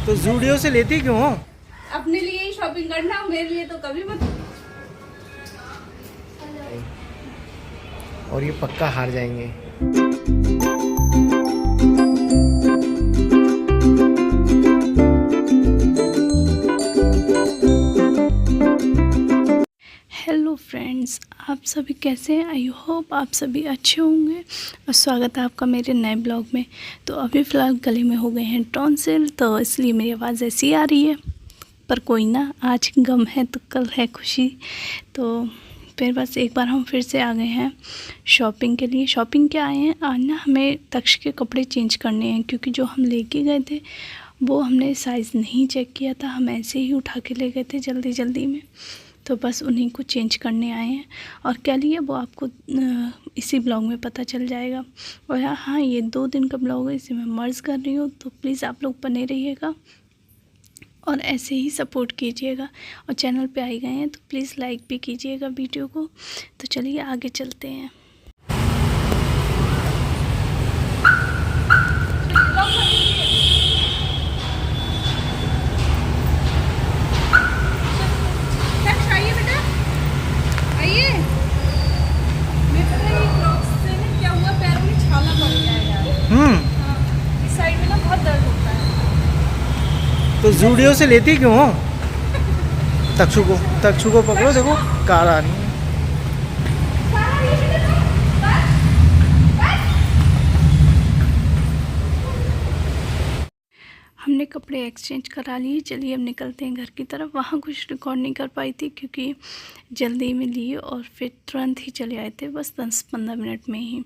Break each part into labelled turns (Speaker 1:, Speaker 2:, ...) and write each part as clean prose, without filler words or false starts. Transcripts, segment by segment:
Speaker 1: तो ज़ूडियो से लेती क्यों हो?
Speaker 2: अपने लिए ही शॉपिंग करना, मेरे लिए तो कभी मत।
Speaker 1: और ये पक्का हार जाएंगे।
Speaker 3: हेलो फ्रेंड्स, आप सभी कैसे हैं? आई होप आप सभी अच्छे होंगे और स्वागत है आपका मेरे नए ब्लॉग में। तो अभी फ़िलहाल गले में हो गए हैं टॉन्सिल, तो इसलिए मेरी आवाज़ ऐसी आ रही है, पर कोई ना, आज गम है तो कल है खुशी। तो फिर बस एक बार हम फिर से आ गए हैं शॉपिंग के लिए। शॉपिंग क्या आए हैं आज ना, हमें तक्ष के कपड़े चेंज करने हैं, क्योंकि जो हम लेके गए थे वो हमने साइज़ नहीं चेक किया था, हम ऐसे ही उठा के ले गए थे जल्दी जल्दी में। तो बस उन्हीं को चेंज करने आए हैं, और क्या लिए वो आपको इसी ब्लॉग में पता चल जाएगा। और हाँ, ये 2 दिन का ब्लॉग है, इसे मैं मर्ज कर रही हूँ, तो प्लीज़ आप लोग बने रहिएगा और ऐसे ही सपोर्ट कीजिएगा। और चैनल पे आए गए हैं तो प्लीज़ लाइक भी कीजिएगा वीडियो को। तो चलिए आगे चलते हैं।
Speaker 1: तो ज़ूडियो से लेती क्यों हो? तक्षु को पकड़ो, देखो कार आ रही है।
Speaker 3: हमने कपड़े एक्सचेंज करा लिए, चलिए अब निकलते हैं घर की तरफ। वहाँ कुछ रिकॉर्ड नहीं कर पाई थी क्योंकि जल्दी में लिए और फिर तुरंत ही चले आए थे, बस 10-15 मिनट में ही।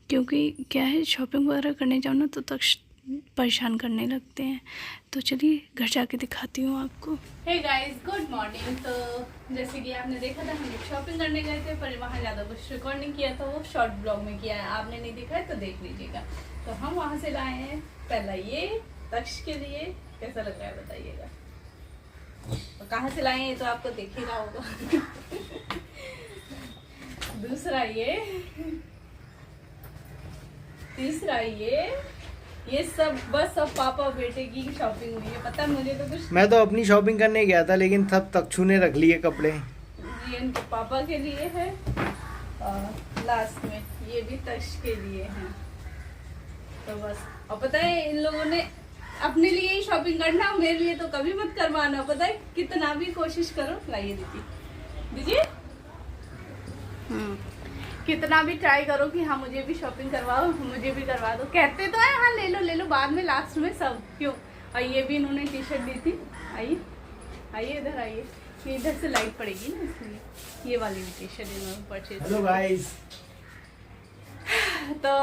Speaker 3: क्योंकि क्या है, शॉपिंग वगैरह करने जाओ ना तो तक परेशान करने लगते हैं। तो चलिए घर जाके दिखाती हूँ आपको।
Speaker 2: Hey guys, good morning. तो जैसे कि आपने देखा था, हम लोग शॉपिंग करने गए थे, पर वहाँ ज़्यादा कुछ रिकॉर्ड नहीं किया था, वो शॉर्ट ब्लॉग में किया है। आपने नहीं देखा है तो देख लीजिएगा। तो हम वहाँ से लाए हैं पहला ये तक्ष के लिए, कैसा लग रहा है बताइएगा। तो कहाँ से लाए हैं तो आपको दिखेगा होगा। दूसरा ये, तीसरा ये सब बस सब पापा बेटे की शॉपिंग हुई है। पता है मुझे तो कुछ,
Speaker 1: मैं तो अपनी शॉपिंग करने गया था, लेकिन सब तक्षु ने रख लिए कपड़े।
Speaker 2: ये इनके पापा के लिए है और लास्ट में ये भी तक्ष के लिए है। तो बस, और पता है इन लोगों ने अपने लिए ही शॉपिंग करना, मेरे लिए तो कभी मत करवाना। पता है कितना भी कोशिश करो, लाइए दीजिए कितना भी ट्राई करो कि हाँ मुझे भी शॉपिंग करवाओ, मुझे भी करवा दो, कहते तो है हाँ ले लो, बाद में लास्ट में सब क्यों। और ये भी इन्होंने टी शर्ट दी थी। आइए इधर आइए, ये इधर से लाइट पड़ेगी ना, इसलिए ये वाली भी टी शर्ट इन्होंने परचेज।
Speaker 1: Hello guys.
Speaker 2: तो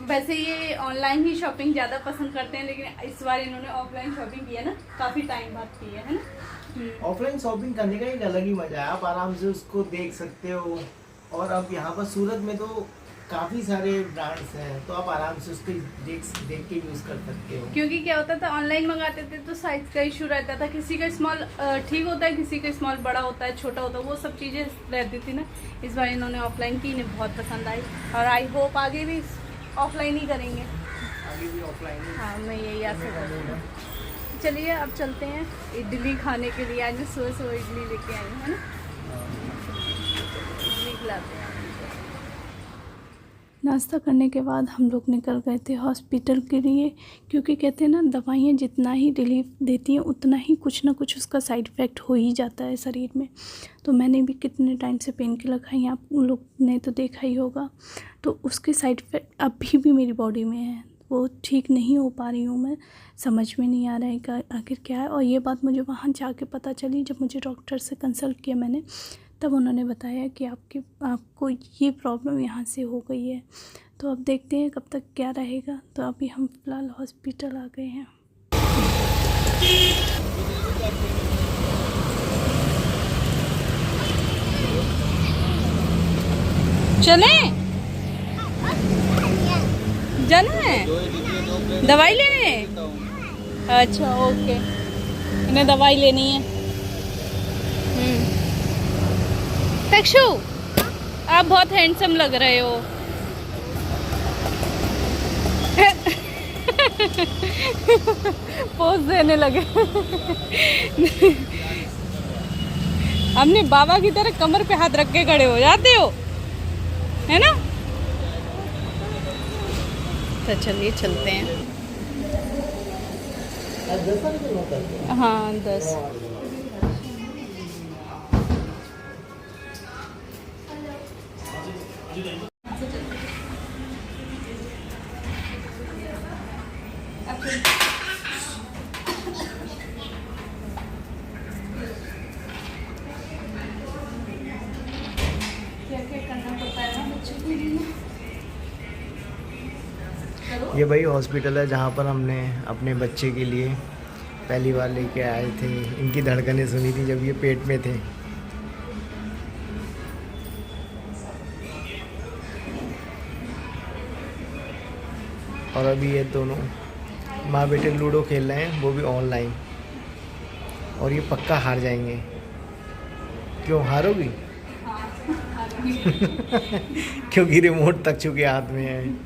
Speaker 2: वैसे ये ऑनलाइन ही शॉपिंग ज़्यादा पसंद करते हैं, लेकिन इस बार इन्होंने ऑफलाइन शॉपिंग की है ना, काफ़ी टाइम बाद की है ना।
Speaker 1: ऑफलाइन शॉपिंग करने का एक अलग ही मजा है, आप आराम से उसको देख सकते हो। और अब यहाँ पर सूरत में तो काफ़ी सारे ब्रांड्स हैं, तो आप आराम से उसको देख के यूज़ कर सकते हो।
Speaker 2: क्योंकि क्या होता था, ऑनलाइन मंगाते थे तो साइज का इशू रहता था, किसी का स्मॉल ठीक होता है, किसी का स्मॉल बड़ा होता है, छोटा होता है, वो सब चीज़ें रहती थी ना। इस बार इन्होंने ऑफलाइन की, इन्हें बहुत पसंद आई, और आई होप आगे भी ऑफलाइन ही करेंगे।
Speaker 1: आगे भी ऑफलाइन ही।
Speaker 2: हाँ, मैं यही आशा करूँगा। चलिए अब चलते हैं इडली खाने के लिए। आज मैं सुबह इडली लेके आई हूँ, है ना, इडली खिलाते हैं।
Speaker 3: नाश्ता करने के बाद हम लोग निकल गए थे हॉस्पिटल के लिए, क्योंकि कहते हैं ना, दवाइयाँ जितना ही रिलीफ देती हैं उतना ही कुछ ना कुछ उसका साइड इफ़ेक्ट हो ही जाता है शरीर में। तो मैंने भी कितने टाइम से पेन किलर खाई, आप लोग ने तो देखा ही होगा। तो उसके साइड इफ़ेक्ट अभी भी मेरी बॉडी में है, वो ठीक नहीं हो पा रही हूँ मैं, समझ में नहीं आ रहा है कि आखिर क्या है। और ये बात मुझे वहाँ जाके पता चली, जब मुझे डॉक्टर से कंसल्ट किया मैंने, तब उन्होंने बताया कि आपको ये प्रॉब्लम यहाँ से हो गई है। तो अब देखते हैं कब तक क्या रहेगा। तो अभी हम फ़िलहाल हॉस्पिटल आ गए हैं।
Speaker 2: चले जाना है दवाई लेने। अच्छा ओके, इन्हें दवाई लेनी है। तक्षु, आप बहुत हैंडसम लग रहे हो। पोज देने लगे। अपने बाबा की तरह कमर पे हाथ रख के खड़े हो जाते हो, है ना? तो चलिए चलते हैं। हाँ 10।
Speaker 1: ये वही हॉस्पिटल है जहाँ पर हमने अपने बच्चे के लिए पहली बार लेके आए थे। इनकी धड़कनें सुनी थी जब ये पेट में थे। और अभी ये दोनों माँ बेटे लूडो खेल रहे हैं, वो भी ऑनलाइन। और ये पक्का हार जाएंगे। क्यों हारोगी? क्योंकि रिमोट तक चुके हाथ में है।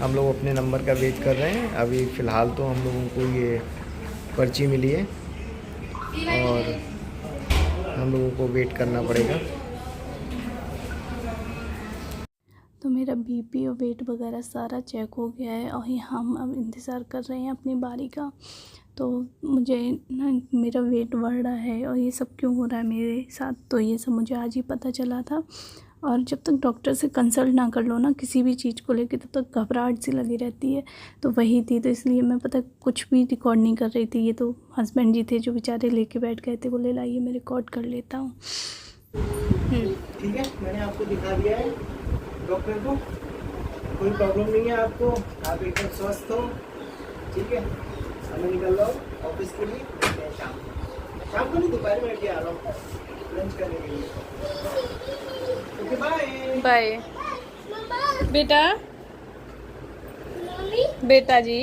Speaker 1: हम लोग अपने नंबर का वेट कर रहे हैं। अभी फ़िलहाल तो हम लोगों को ये पर्ची मिली है और हम लोगों को वेट करना पड़ेगा।
Speaker 3: तो मेरा बीपी और वेट वगैरह सारा चेक हो गया है और हम अब इंतज़ार कर रहे हैं अपनी बारी का। तो मुझे ना मेरा वेट बढ़ रहा है और ये सब क्यों हो रहा है मेरे साथ, तो ये सब मुझे आज ही पता चला था। और जब तक डॉक्टर से कंसल्ट ना कर लो ना किसी भी चीज़ को लेके, तब तक घबराहट सी लगी रहती है। तो वही थी, तो इसलिए मैं पता कुछ भी रिकॉर्ड नहीं कर रही थी। ये तो हस्बैंड जी थे जो बेचारे लेके बैठ गए थे, बोले लाइए मैं रिकॉर्ड कर लेता हूँ।
Speaker 1: ठीक है, मैंने आपको दिखा दिया है डॉक्टर को। कोई प्रॉब्लम नहीं है आपको, आप एकदम स्वस्थ हो। ठीक है, मैं निकल रहा हूँ ऑफिस के लिए। शाम को नहीं, दोपहर में आ रहा हूँ लंच करने के लिए। ओके बाय
Speaker 2: बाय बेटा। बेटा जी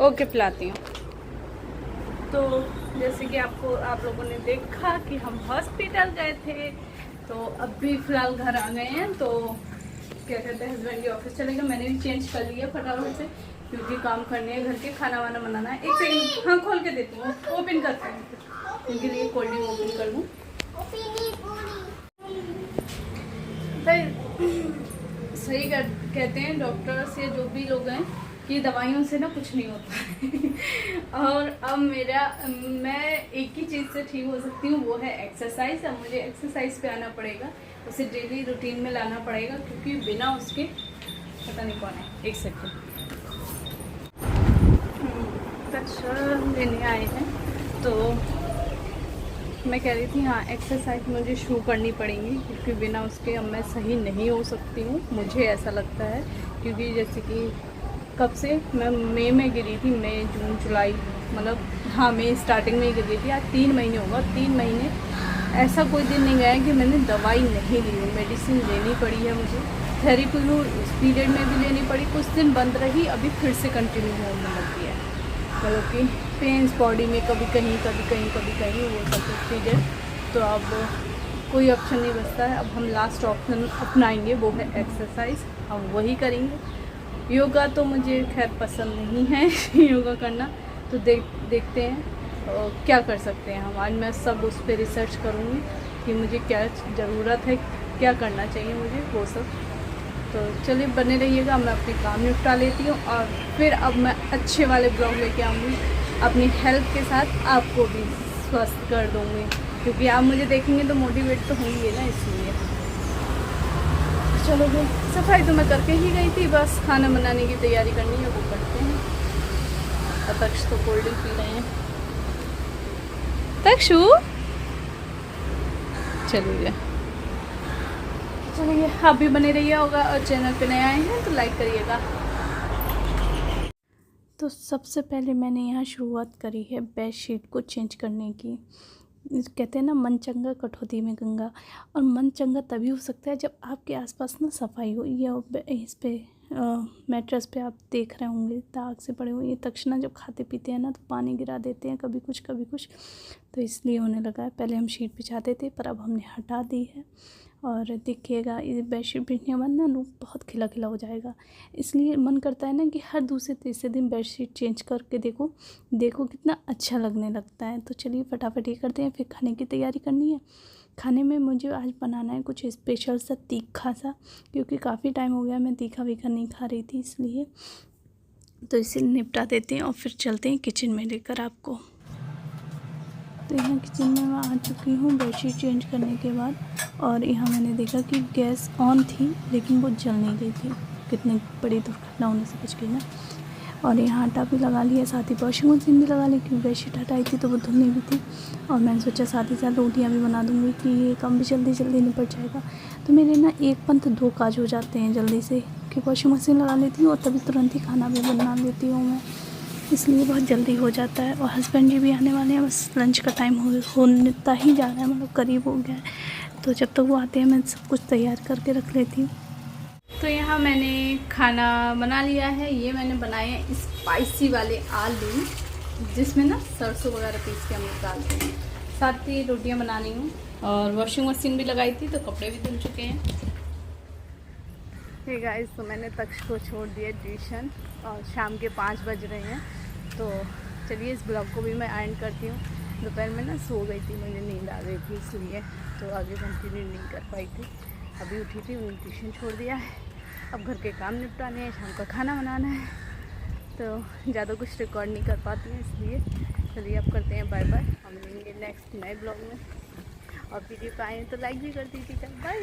Speaker 2: ओके पिलाती हूँ। तो जैसे कि आप लोगों ने देखा कि हम हॉस्पिटल गए थे, तो अभी फ़िलहाल घर आ गए हैं। तो क्या कहते हैं, हस्बैंड की ऑफिस चले गए। मैंने भी चेंज कर लिया फटाफट से, क्योंकि काम करने हैं, घर के खाना वाना बनाना है। एक सेकंड, हाँ खोल के देती हूँ, ओपन करते हैं उनके लिए। कोल्ड ड्रिंक ओपन कर लूँ। सही कहते हैं डॉक्टर्स या जो भी लोग हैं कि दवाइयों से ना कुछ नहीं होता है। और अब मैं एक ही चीज़ से ठीक हो सकती हूँ, वो है एक्सरसाइज। अब मुझे एक्सरसाइज पे आना पड़ेगा, उसे डेली रूटीन में लाना पड़ेगा, क्योंकि बिना उसके पता नहीं कौन है। एक सेकंड, लेने आए हैं। तो मैं कह रही थी हाँ, एक्सरसाइज मुझे शुरू करनी पड़ेंगी, क्योंकि बिना उसके अब मैं सही नहीं हो सकती हूँ, मुझे ऐसा लगता है। क्योंकि जैसे कि कब से मैं मई में गिरी थी, मई जून जुलाई, मतलब हाँ मई स्टार्टिंग में ही गिरी थी। आज 3 महीने होगा। 3 महीने ऐसा कोई दिन नहीं गया कि मैंने दवाई नहीं ली हो। मेडिसिन लेनी पड़ी है मुझे, थेरेपी उस पीरियड में भी लेनी पड़ी। कुछ दिन बंद रही, अभी फिर से कंटिन्यू होने लगी है। मतलब कि पेन्स बॉडी में कभी कहीं वो सब चीज़ें। तो अब कोई ऑप्शन नहीं बचता है। अब हम लास्ट ऑप्शन अपनाएंगे, वो है एक्सरसाइज। हम वही करेंगे। योगा तो मुझे खैर पसंद नहीं है योगा करना। तो देखते हैं क्या कर सकते हैं हम। आज मैं सब उस पर रिसर्च करूँगी कि मुझे क्या ज़रूरत है, क्या करना चाहिए मुझे, वो सब। तो चलिए बने रहिएगा, मैं अपने काम निपटा लेती हूँ और फिर अब मैं अच्छे वाले ब्लॉग लेके आऊँगी। अपनी हेल्थ के साथ आपको भी स्वस्थ कर दूँगी, क्योंकि आप मुझे देखेंगे तो मोटिवेट तो होंगे ना, इसलिए। चलो भाई, सफाई तो मैं करके ही गई थी, बस खाना बनाने की तैयारी करनी है, वो करते हैं। और तक्ष तो कोल्ड ड्रिंक पी रहे हैं। तक्षु चलिए आप भी बने रहिए होगा, और चैनल पे नए आए हैं तो लाइक करिएगा।
Speaker 3: तो सबसे पहले मैंने यहाँ शुरुआत करी है बेडशीट को चेंज करने की। कहते हैं ना, मन चंगा कटौती में गंगा। और मन चंगा तभी हो सकता है जब आपके आसपास ना सफाई हो। या इस पे मैट्रेस पे आप देख रहे होंगे दाग से पड़े हुए। ये तक्षणा जब खाते पीते हैं ना तो पानी गिरा देते हैं, कभी कुछ, तो इसलिए होने लगा है। पहले हम शीट बिछाते थे, पर अब हमने हटा दी है। और देखिएगा ये बेडशीट बिछने के बाद ना रूम बहुत खिला खिला हो जाएगा। इसलिए मन करता है ना कि हर दूसरे तीसरे दिन बेडशीट चेंज करके देखो कितना अच्छा लगने लगता है। तो चलिए फटाफट ये करते हैं, फिर खाने की तैयारी करनी है। खाने में मुझे आज बनाना है कुछ स्पेशल सा तीखा सा, क्योंकि काफ़ी टाइम हो गया मैं तीखा वीखा नहीं खा रही थी, इसलिए तो इसे निपटा देते हैं और फिर चलते हैं किचन में लेकर आपको। तो यहाँ किचन में मैं आ चुकी हूँ बेडशीट चेंज करने के बाद, और यहाँ मैंने देखा कि गैस ऑन थी लेकिन वो जल नहीं रही थी। कितनी बड़ी दुर्घटना होने से बच गई ना। और यहाँ आटा भी लगा लिया, साथ ही वॉशिंग मशीन भी लगा ली, क्योंकि बेडशीट हटाई थी तो वो धुलनी भी थी। और मैंने सोचा साथ ही साथ रोटियाँ भी बना दूँगी कि ये काम भी जल्दी जल्दी निपट जाएगा। तो मेरे ना एक पंथ दो काज हो जाते हैं जल्दी से, कि वॉशिंग मशीन लगा लेती हूँ और तभी तुरंत ही खाना भी बना लेती हूँ मैं, इसलिए बहुत जल्दी हो जाता है। और हस्बैंड जी भी आने वाले हैं, बस लंच का टाइम होता ही जा रहा है, मतलब करीब हो गया है। तो जब तक वो आते हैं मैं सब कुछ तैयार करके रख लेती हूँ।
Speaker 2: तो यहाँ मैंने खाना बना लिया है। ये मैंने बनाए हैं स्पाइसी वाले आलू, जिसमें ना सरसों वगैरह पीस के हम लोग डालते हैं। साथ ही रोटियाँ बना ली हूँ और वॉशिंग मशीन भी लगाई थी तो कपड़े भी धुल चुके हैं। हे गाइस, तो मैंने तक्ष को छोड़ दिया ट्यूशन और शाम के 5 बज रहे हैं। तो चलिए इस ब्लॉग को भी मैं एंड करती हूँ। दोपहर में ना सो गई थी, मुझे नींद आ गई थी, इसलिए तो आगे कंटिन्यू नहीं कर पाई थी। अभी उठी थी, उन्हें ट्यूशन छोड़ दिया है। अब घर के काम निपटाने हैं, शाम का खाना बनाना है, तो ज़्यादा कुछ रिकॉर्ड नहीं कर पाती हैं, इसलिए चलिए अब करते हैं बाय बाय। हम मिलेंगे नेक्स्ट नए ब्लॉग में, और वीडियो पे आए तो लाइक भी कर दीजिएगा। बाय।